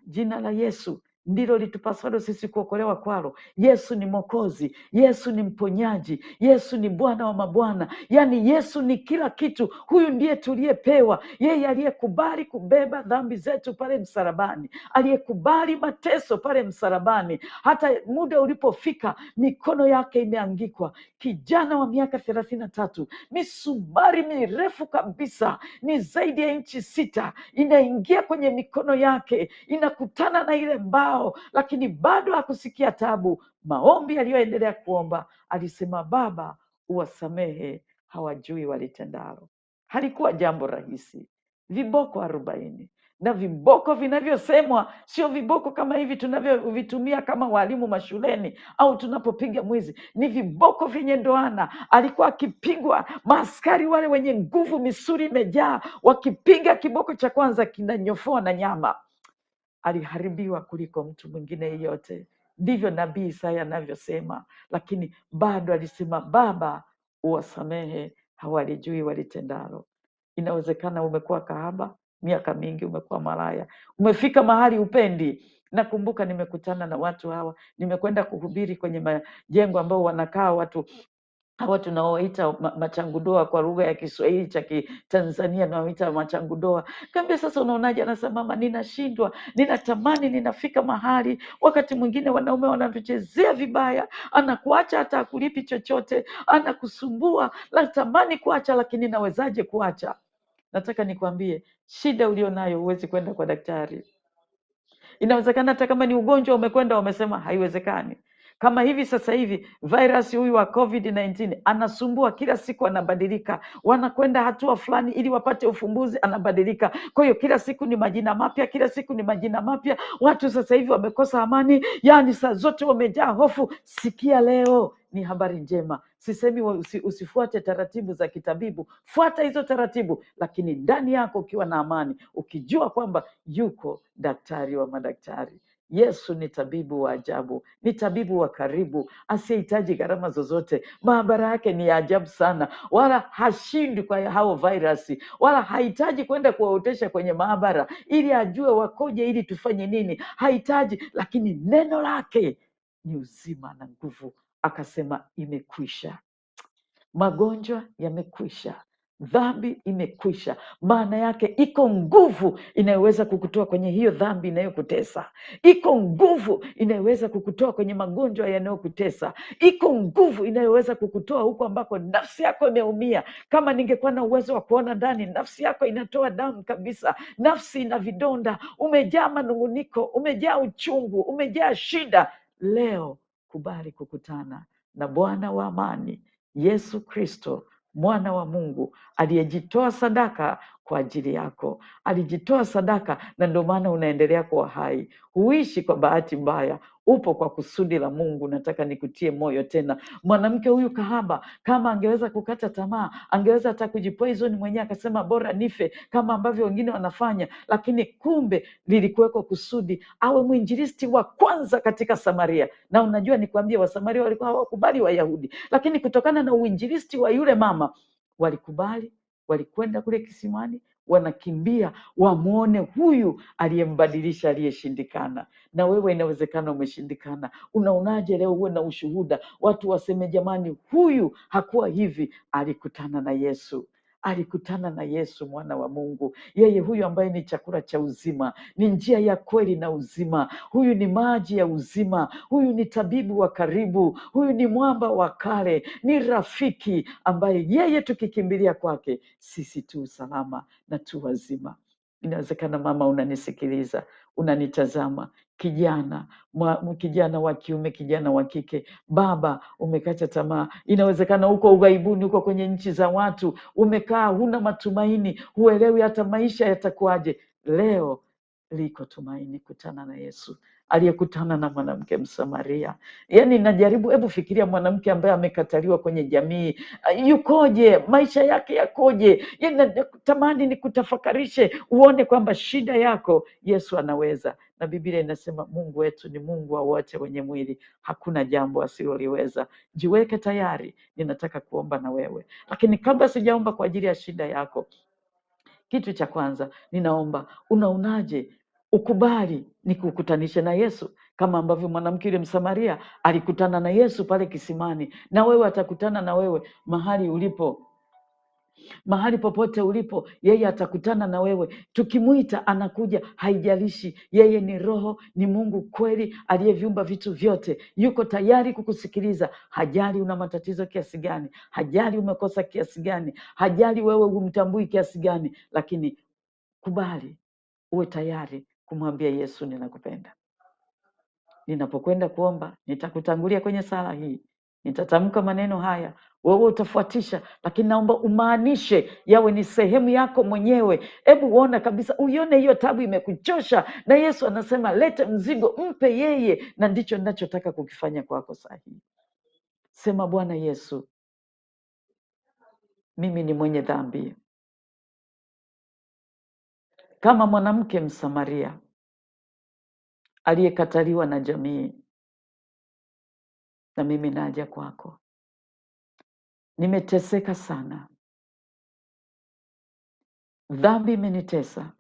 jina la Yesu ndilo litupasalo sisi kuokolewa kwalo. Yesu ni Mwokozi, Yesu ni mponyaji, Yesu ni Bwana wa mabwana. Yaani Yesu ni kila kitu. Huyu ndiye tuliyepewa, yeye aliyekubali kubeba dhambi zetu pale msalabani, aliyekubali mateso pale msalabani. Hata muda ulipofika, mikono yake imeangikwa. Kijana wa miaka 33, misumari mirefu kabisa, ni zaidi ya inchi 6, inaingia kwenye mikono yake, inakutana na ile mbao, lakini bado hakusikia tabu. Maombi aliyoendelea kuomba, alisema Baba uwasamehe, hawajui walitendalo. Halikuwa jambo rahisi. Viboko 40, na viboko vinavyosemwa sio viboko kama hivi tunavyovitumia kama walimu mashuleni au tunapopiga mwizi. Ni viboko vyenye ndoana. Alikuwa akipigwa, maaskari wale wenye nguvu, misuri imejaa, wakipiga kiboko cha kwanza kinanyofoa na nyama. Aliharibiwa kuliko mtu mwingine yeyote. Ndivyo nabii Isaya anavyosema, lakini bado alisema, Baba, uwasamehe, hawalijui walitendalo. Inawezekana umekuwa kahaba miaka mingi, umekuwa malaya, umefika mahali upendi. Nakumbuka nimekutana na watu hawa, nimekwenda kuhubiri kwenye majengo ambao wanakaa watu hawa tunaoita machangudoa kwa lugha ya Kiswahili cha Kitanzania naoita machangudoa. Kaambia, sasa unaonaje? Anasema, mama, ninashindwa, ninatamani, ninafika mahali wakati mwingine wanaume wanatuchezea vibaya, anakuacha hata akulipi chochote, anakusumbua, natamani kuacha, lakini nawezaje kuacha? Nataka nikwambie, shida ulionayo huwezi kwenda kwa daktari. Inawezekana hata kama ni ugonjwa umekwenda, wamesema haiwezekani. Kama hivi sasa hivi virus huyu wa COVID-19 anasumbua kila siku, anabadilika, wanakwenda hatua fulani ili wapate ufumbuzi, anabadilika. Kwa hiyo kila siku ni majina mapya, kila siku ni majina mapya. Watu sasa hivi wamekosa amani, yani saa zote wamejaa hofu. Sikia leo ni habari njema. Sisemi usifuate taratibu za kitabibu, fuata hizo taratibu, lakini ndani yako ukiwa na amani, ukijua kwamba yuko daktari wa madaktari. Yesu ni tabibu wa ajabu, ni tabibu wa karibu, asiyehitaji gharama zozote. Maabara yake ni ya ajabu sana, wala hashindwi kwa hao virusi, wala hahitaji kwenda kuwaotesha kwenye maabara ili ajue wakoje, ili tufanye nini. Hahitaji, lakini neno lake ni uzima na nguvu. Akasema imekwisha. Magonjwa yamekwisha, dhambi imekwisha. Maana yake iko nguvu inayoweza kukutoa kwenye hiyo dhambi inayokutesa. Iko nguvu inayoweza kukutoa kwenye magonjwa yanayokutesa. Iko nguvu inayoweza kukutoa huko ambako nafsi yako imeumia. Kama ningekuwa na uwezo wa kuona ndani, nafsi yako inatoa damu kabisa, nafsi ina vidonda, umejaa manung'uniko, umejaa uchungu, umejaa shida. Leo kubali kukutana na Bwana wa amani, Yesu Kristo, mwana wa Mungu, aliyejitoa sadaka kwa ajili yako. Alijitoa sadaka, na ndio maana unaendelea kuwa hai. Huishi kwa bahati mbaya, upo kwa kusudi la Mungu. Nataka nikutie moyo tena. Mwanamke huyu kahaba, kama angeweza kukata tamaa, angeweza hata kujipoison mwenyewe, akasema bora nife, kama ambavyo wengine wanafanya, lakini kumbe lilikuweko kusudi awe mwinjilisti wa kwanza katika Samaria. Na unajua nikwambie, Wasamaria walikuwa hawakubali Wayahudi, lakini kutokana na uinjilisti wa yule mama walikubali. Walikwenda kule kisimani, wanakimbia wamwone huyu aliyembadilisha, aliyeshindikana. Na wewe inawezekana umeshindikana. Unaonaje leo uwe na ushuhuda, watu waseme, jamani, huyu hakuwa hivi, alikutana na Yesu. Alikutana na Yesu mwana wa Mungu, yeye huyu ambaye ni chakula cha uzima, ni njia ya kweli na uzima. Huyu ni maji ya uzima, huyu ni tabibu wa karibu, huyu ni mwamba wa kale, ni rafiki ambaye yeye tukikimbilia kwake sisi tu salama na tu wazima. Inawezekana mama unanisikiliza, unanitazama, kijana kijana wa kiume, kijana wa kike, baba umekata tamaa. Inawezekana uko ughaibuni, uko kwenye nchi za watu, umekaa huna matumaini, huelewi hata maisha yatakuwaje. Leo liko tumaini. Kutana na Yesu aliyekutana na mwanamke Msamaria. Yani najaribu, hebu fikiria mwanamke ambaye amekataliwa kwenye jamii, yukoje? Maisha yake yakoje? Yani natamani ni kutafakarishe uone kwamba shida yako Yesu anaweza. Na Biblia inasema Mungu wetu ni Mungu wa wote wenye mwili, hakuna jambo asiloliweza. Jiweke tayari, ninataka kuomba na wewe. Lakini kabla sijaomba kwa ajili ya shida yako, kitu cha kwanza ninaomba, unaonaje ukubali ni kukutanisha na Yesu, kama ambavyo mwanamke yule Msamaria alikutana na Yesu pale kisimani. Na wewe atakutana na wewe mahali ulipo, mahali popote ulipo, yeye atakutana na wewe. Tukimwita anakuja, haijalishi. Yeye ni Roho, ni Mungu kweli aliyeviumba vitu vyote. Yuko tayari kukusikiliza. Hajali una matatizo kiasi gani, hajali umekosa kiasi gani, hajali wewe humtambui kiasi gani, lakini kubali, uwe tayari kumwambia Yesu, ninakupenda. Ninapokwenda kuomba, nitakutangulia kwenye sala hii. Nitatamka maneno haya, wewe utafuatisha, lakini naomba umaanishe yawe ni sehemu yako mwenyewe. Hebu uone kabisa, uione hiyo tabu imekuchosha, na Yesu anasema lete mzigo, mpe yeye, na ndicho ninachotaka kukifanya kwako saa hii. Sema, Bwana Yesu, mimi ni mwenye dhambi kama mwanamke Msamaria aliyekataliwa na jamii, na mimi naja kwako. Nimeteseka sana, dhambi imenitesa.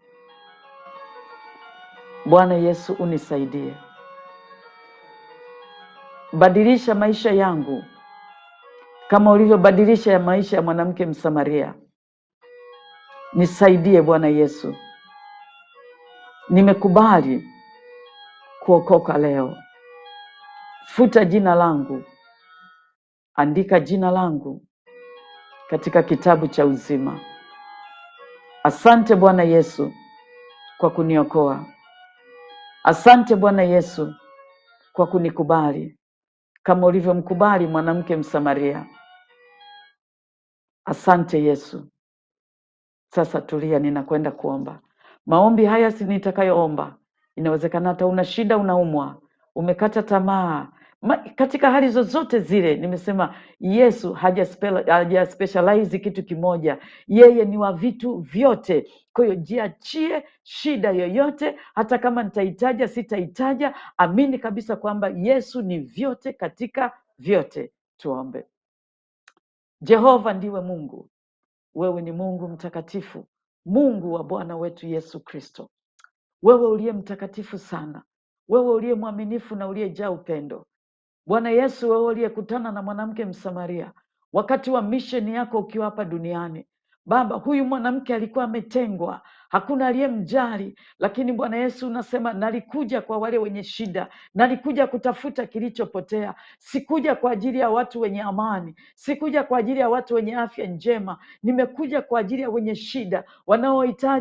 Bwana Yesu, unisaidie, badilisha maisha yangu kama ulivyobadilisha ya maisha ya mwanamke Msamaria. Nisaidie Bwana Yesu, nimekubali kuokoka leo. Futa jina langu, andika jina langu katika kitabu cha uzima. Asante Bwana Yesu kwa kuniokoa. Asante Bwana Yesu kwa kunikubali kama ulivyomkubali mwanamke Msamaria. Asante Yesu. Sasa tulia, ninakwenda kuomba. Maombi haya si nitakayoomba, inawezekana hata una shida, unaumwa, umekata tamaa, katika hali zozote zile. Nimesema Yesu haja specialize kitu kimoja, yeye ni wa vitu vyote. Kwa hiyo jiachie shida yoyote, hata kama nitahitaja sitahitaja, amini kabisa kwamba Yesu ni vyote katika vyote. Tuombe. Jehova ndiwe Mungu, wewe ni Mungu mtakatifu, Mungu wa Bwana wetu Yesu Kristo. Wewe uliye mtakatifu sana, wewe uliye mwaminifu na uliyejaa upendo. Bwana Yesu, wewe uliyekutana na mwanamke Msamaria wakati wa misheni yako ukiwa hapa duniani. Baba, huyu mwanamke alikuwa ametengwa, hakuna aliyemjali, lakini Bwana Yesu unasema, nalikuja kwa wale wenye shida, nalikuja kutafuta kilichopotea. Sikuja kwa ajili ya watu wenye amani, sikuja kwa ajili ya watu wenye afya njema, nimekuja kwa ajili ya wenye shida,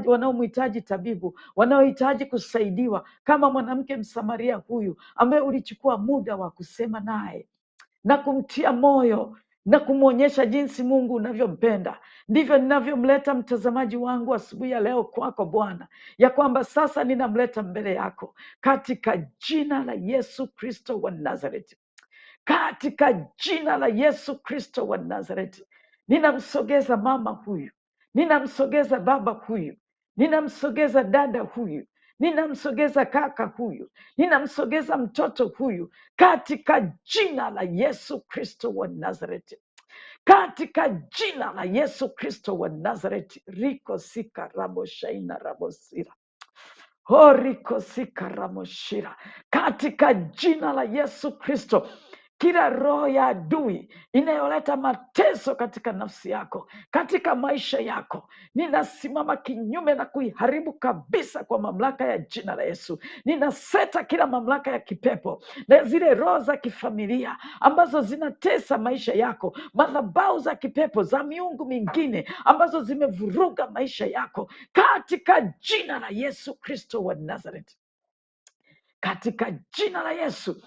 wanaomhitaji tabibu, wanaohitaji kusaidiwa, kama mwanamke Msamaria huyu ambaye ulichukua muda wa kusema naye na kumtia moyo na kumwonyesha jinsi Mungu unavyompenda. Ndivyo ninavyomleta mtazamaji wangu asubuhi ya leo kwako Bwana, ya kwamba sasa ninamleta mbele yako katika jina la Yesu Kristo wa Nazareti. Katika jina la Yesu Kristo wa Nazareti, ninamsogeza mama huyu, ninamsogeza baba huyu, ninamsogeza dada huyu, ninamsogeza kaka huyu, ninamsogeza mtoto huyu katika jina la Yesu Kristo wa Nazareti. Katika jina la Yesu Kristo wa Nazareti. Riko sika rabo shaina rabo sira horiko sika ramo shira. Katika jina la Yesu Kristo, kila roho ya adui inayoleta mateso katika nafsi yako, katika maisha yako, ninasimama kinyume na kuiharibu kabisa kwa mamlaka ya jina la Yesu. Ninaseta kila mamlaka ya kipepo na zile roho za kifamilia ambazo zinatesa maisha yako, madhabahu za kipepo za miungu mingine ambazo zimevuruga maisha yako, katika jina la Yesu Kristo wa Nazareti. Katika jina la Yesu,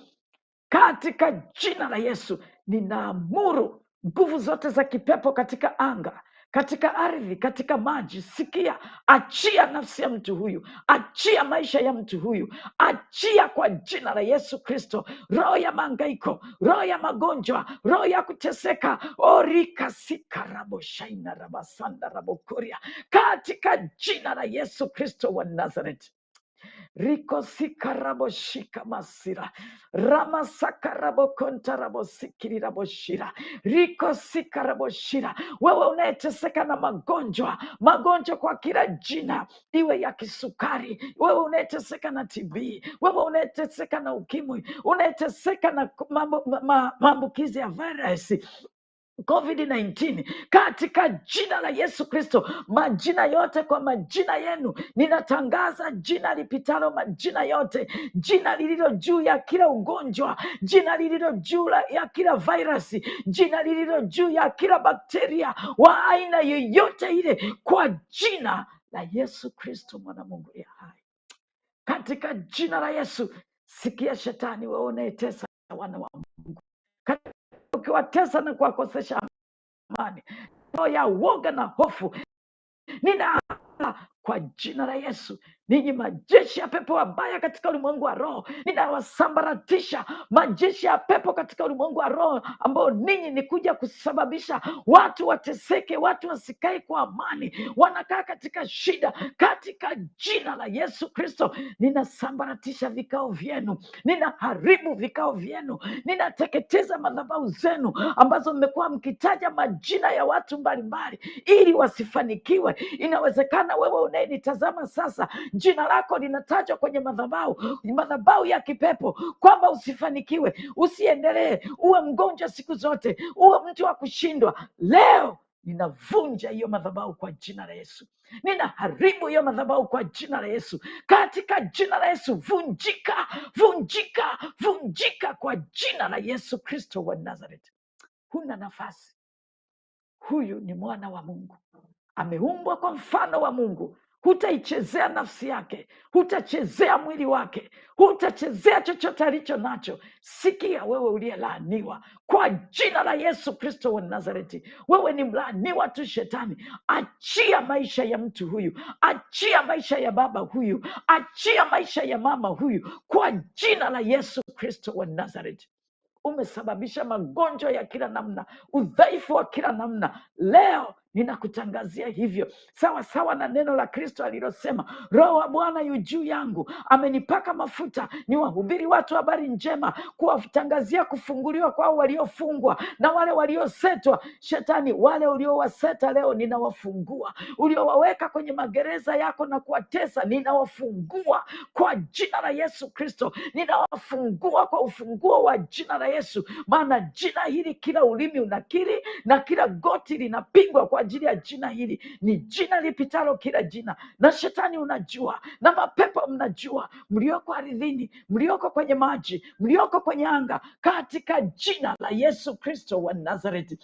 katika jina la Yesu, ninaamuru nguvu zote za kipepo katika anga, katika ardhi, katika maji. Sikia, achia nafsi ya mtu huyu, achia maisha ya mtu huyu, achia kwa jina la Yesu Kristo. Roho ya mahangaiko, roho ya magonjwa, roho ya kuteseka, orikasika raboshaina rabasanda rabokoria, katika jina la Yesu Kristo wa Nazareti. Riko sikarabo shika masira rama sakarabo konta rabo sikiri rabo shira riko sikarabo shira. Wewe unayeteseka na magonjwa kwa kila jina, iwe ya kisukari, wewe unayeteseka na TB, wewe unayeteseka na ukimwi, unayeteseka na maambukizi ya virusi COVID-19, katika jina la Yesu Kristo, majina yote kwa majina yenu, ninatangaza jina lipitalo majina yote, jina lililo juu ya kila ugonjwa, jina lililo juu ya kila virusi, jina lililo juu ya kila bakteria wa aina yoyote ile, kwa jina la Yesu Kristo mwana Mungu ya hai. Katika jina la Yesu, sikia shetani, wewe unayetesa wana wa Mungu, ukiwatesa na kuwakosesha amani, roho ya woga na hofu nina kwa jina la Yesu. Ninyi majeshi ya pepo wabaya katika ulimwengu wa roho, ninawasambaratisha majeshi ya pepo katika ulimwengu wa roho, ambao ninyi ni kuja kusababisha watu wateseke, watu wasikae kwa amani, wanakaa katika shida. Katika jina la Yesu Kristo, ninasambaratisha vikao vyenu, ninaharibu vikao vyenu, ninateketeza madhabahu zenu ambazo mmekuwa mkitaja majina ya watu mbalimbali ili wasifanikiwe. Inawezekana wewe unayenitazama sasa, jina lako linatajwa kwenye madhabahu ya kipepo, kwamba usifanikiwe, usiendelee, uwe mgonjwa siku zote, uwe mtu wa kushindwa. Leo ninavunja hiyo madhabahu kwa jina la Yesu. Ninaharibu hiyo madhabahu kwa jina la Yesu. Katika jina la Yesu, vunjika, vunjika, vunjika kwa jina la Yesu Kristo wa Nazareth. Huna nafasi. Huyu ni mwana wa Mungu, ameumbwa kwa mfano wa Mungu. Hutaichezea nafsi yake, hutachezea mwili wake, hutachezea chochote alicho nacho. Sikia wewe uliyelaaniwa kwa jina la Yesu Kristo wa Nazareti, wewe ni mlaaniwa tu shetani. Achia maisha ya mtu huyu, achia maisha ya baba huyu, achia maisha ya mama huyu kwa jina la Yesu Kristo wa Nazareti. Umesababisha magonjwa ya kila namna, udhaifu wa kila namna. Leo ninakutangazia hivyo, sawa sawa na neno la Kristo alilosema, Roho wa Bwana yu juu yangu, amenipaka mafuta niwahubiri watu habari njema, kuwatangazia kufunguliwa kwao waliofungwa na wale waliosetwa. Shetani, wale uliowaseta leo ninawafungua, uliowaweka kwenye magereza yako na kuwatesa ninawafungua kwa jina la Yesu Kristo. Ninawafungua kwa ufunguo wa jina la Yesu, maana jina hili kila ulimi unakiri na kila goti linapigwa kwa ajili ya jina hili. Ni jina lipitalo kila jina, na shetani unajua, na mapepo mnajua, mlioko ardhini, mlioko kwenye maji, mlioko kwenye anga, katika jina la Yesu Kristo wa Nazareti,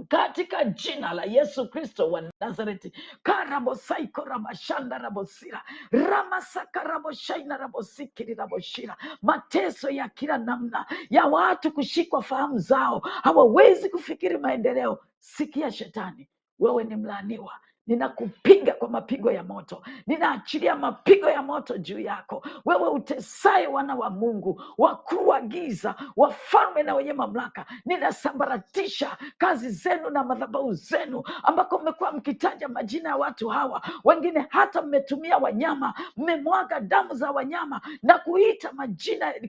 katika jina la Yesu Kristo wa Nazareti. Karabosaiko rabashanda rabosira ramasaka raboshaina rabosikiri raboshira. Mateso ya kila namna ya watu kushikwa fahamu zao, hawawezi kufikiri maendeleo. Sikia shetani, wewe ni mlaaniwa. Ninakupiga kwa mapigo ya moto, ninaachilia mapigo ya moto juu yako, wewe utesaye wana wa Mungu, wakuu wa giza, wafalme na wenye mamlaka. Ninasambaratisha kazi zenu na madhabahu zenu, ambako mmekuwa mkitaja majina ya watu hawa. Wengine hata mmetumia wanyama, mmemwaga damu za wanyama na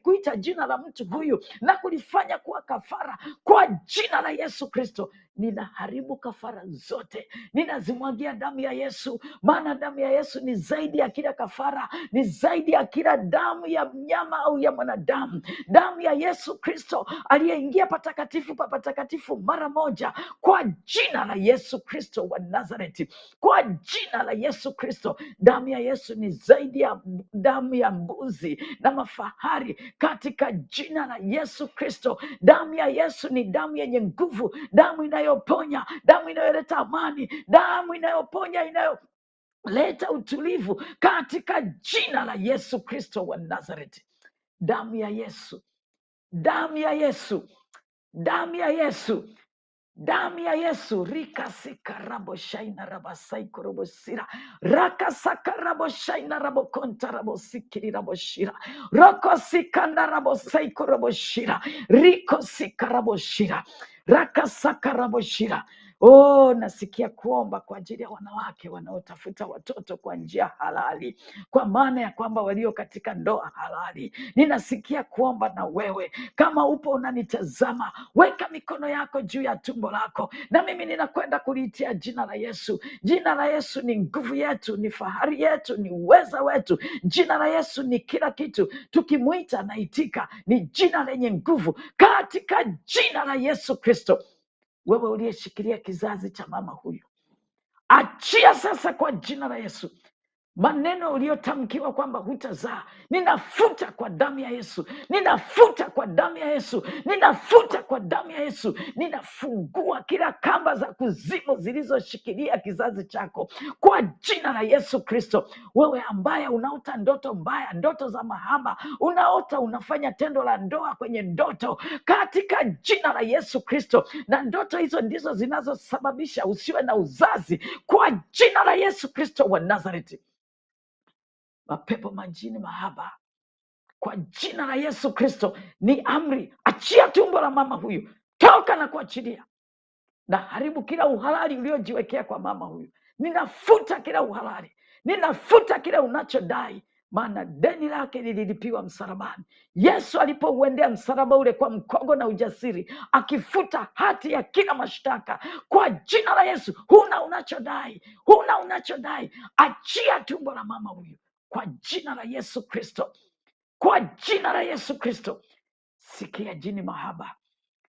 kuita jina la mtu huyu na kulifanya kuwa kafara. Kwa jina la Yesu Kristo, ninaharibu kafara zote, ninazimwagia damu ya Yesu, maana damu ya Yesu ni zaidi ya kila kafara, ni zaidi ya kila damu ya mnyama au ya mwanadamu. Damu ya Yesu Kristo aliyeingia patakatifu pa patakatifu mara moja, kwa jina la Yesu Kristo wa Nazareti, kwa jina la Yesu Kristo. Damu ya Yesu ni zaidi ya damu ya mbuzi na mafahari, katika jina la Yesu Kristo. Damu ya Yesu ni damu yenye nguvu, damu inayoponya, damu inayoleta amani, damu inayoponya, inayoleta utulivu, katika jina la Yesu Kristo wa Nazareti. Damu ya Yesu, damu ya Yesu, damu ya Yesu, damu ya Yesu. Rikasika raboshaina rabasaiko robosira rakasaka raboshaina rabokonta rabosikiri raboshira rokosikanda rabosaiko roboshira rikosika raboshira rakasaka raboshira. Oh, nasikia kuomba kwa ajili ya wanawake wanaotafuta watoto kwa njia halali, kwa maana ya kwamba walio katika ndoa halali. Ninasikia kuomba na wewe, kama upo unanitazama, weka mikono yako juu ya tumbo lako, na mimi ninakwenda kuliitia jina la Yesu. Jina la Yesu ni nguvu yetu, ni fahari yetu, ni uweza wetu. Jina la Yesu ni kila kitu. Tukimwita naitika, ni jina lenye nguvu, katika jina la Yesu Kristo. Wewe uliyeshikilia kizazi cha mama huyu, achia sasa kwa jina la Yesu. maneno uliyotamkiwa kwamba hutazaa, ninafuta kwa damu ya Yesu, ninafuta kwa damu ya Yesu, ninafuta kwa damu ya Yesu. Ninafungua kila kamba za kuzimu zilizoshikilia kizazi chako kwa jina la Yesu Kristo. Wewe ambaye unaota ndoto mbaya, ndoto za mahaba, unaota unafanya tendo la ndoa kwenye ndoto, katika jina la Yesu Kristo, na ndoto hizo ndizo zinazosababisha usiwe na uzazi, kwa jina la Yesu Kristo wa Nazareti. Mapepo majini mahaba, kwa jina la Yesu Kristo, ni amri, achia tumbo la mama huyu, toka na kuachilia, na haribu kila uhalali uliojiwekea kwa mama huyu. Ninafuta kila uhalali, ninafuta kila unachodai, maana deni lake lililipiwa msalabani. Yesu alipouendea msalaba ule kwa mkogo na ujasiri, akifuta hati ya kila mashtaka, kwa jina la Yesu. Huna unachodai, huna unachodai. Achia tumbo la mama huyu kwa jina la Yesu Kristo, kwa jina la Yesu Kristo. Sikia jini mahaba,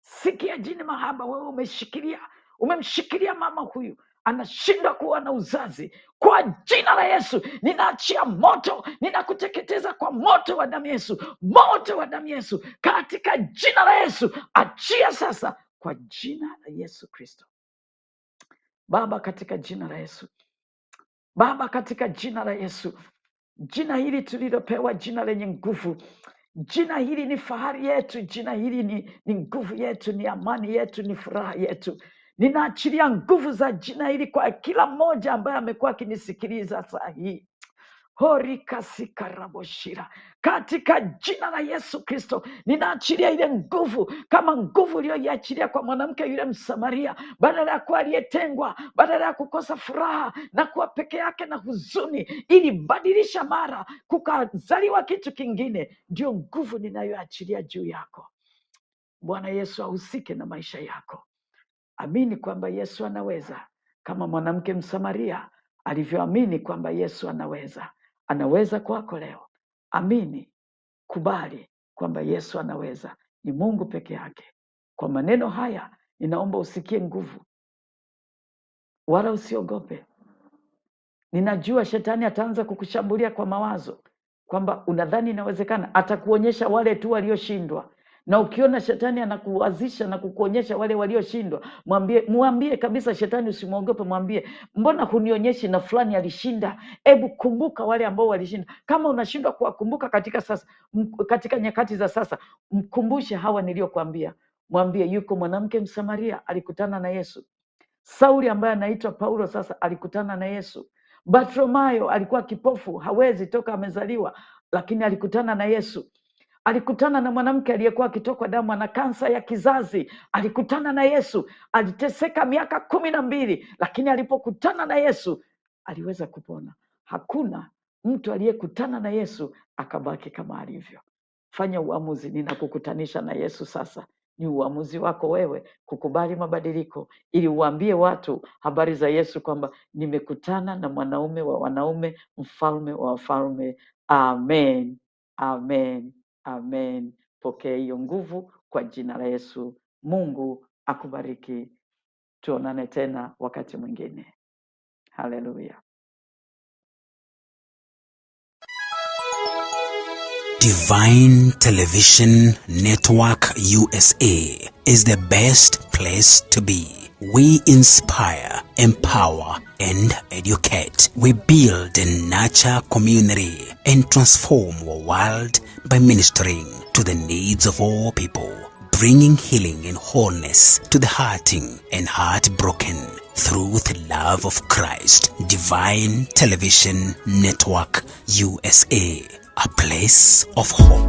sikia jini mahaba. Wewe umemshikilia mama huyu, anashindwa kuwa na uzazi, kwa jina la Yesu ninaachia moto, ninakuteketeza kwa moto wa damu Yesu, moto wa damu Yesu, katika jina la Yesu. Achia sasa kwa jina la Yesu Kristo. Baba, katika jina la Yesu, Baba, katika jina la Yesu, jina hili tulilopewa, jina lenye nguvu, jina hili ni fahari yetu, jina hili ni nguvu yetu, ni amani yetu, ni furaha yetu. Ninaachilia nguvu za jina hili kwa kila mmoja ambaye amekuwa akinisikiliza saa hii. Horikasikaraboshira, katika jina la Yesu Kristo ninaachilia ile nguvu, kama nguvu iliyoiachilia kwa mwanamke yule Msamaria, badala ya kuwa aliyetengwa, badala ya kukosa furaha na kuwa peke yake na huzuni, ili badilisha mara kukazaliwa kitu kingine. Ndio nguvu ninayoachilia juu yako. Bwana Yesu ahusike na maisha yako. Amini kwamba Yesu anaweza, kama mwanamke Msamaria alivyoamini kwamba Yesu anaweza. Anaweza kwako leo. Amini, kubali kwamba Yesu anaweza, ni Mungu peke yake. Kwa maneno haya ninaomba usikie nguvu, wala usiogope. Ninajua shetani ataanza kukushambulia kwa mawazo kwamba unadhani inawezekana. Atakuonyesha wale tu walioshindwa, na ukiona shetani anakuwazisha na kukuonyesha wale walioshindwa, mwambie kabisa shetani, usimwogope. Mwambie, mbona hunionyeshi na fulani alishinda? Hebu kumbuka wale ambao walishinda. Kama unashindwa kuwakumbuka katika nyakati za sasa, mkumbushe hawa niliokuambia. Mwambie, yuko mwanamke Msamaria alikutana na Yesu. Sauli ambaye anaitwa Paulo sasa alikutana na Yesu. Bartimayo alikuwa kipofu, hawezi toka amezaliwa, lakini alikutana na Yesu. Alikutana na mwanamke aliyekuwa akitokwa damu na kansa ya kizazi, alikutana na Yesu. Aliteseka miaka 12, lakini alipokutana na Yesu aliweza kupona. Hakuna mtu aliyekutana na Yesu akabaki kama alivyo. Fanya uamuzi, ninakukutanisha na Yesu sasa. Ni uamuzi wako wewe kukubali mabadiliko, ili uambie watu habari za Yesu kwamba nimekutana na mwanaume wa wanaume, mfalme wa wafalme. Amen, amen, amen. Pokea hiyo nguvu kwa jina la Yesu. Mungu akubariki. Tuonane tena wakati mwingine. Haleluya. Divine Television Network USA is the best place to be. We inspire, empower, and educate. We build and nurture community and transform our world by ministering to the needs of all people, bringing healing and wholeness to the hurting and heartbroken through the love of Christ. Divine Television Network USA, a place of hope.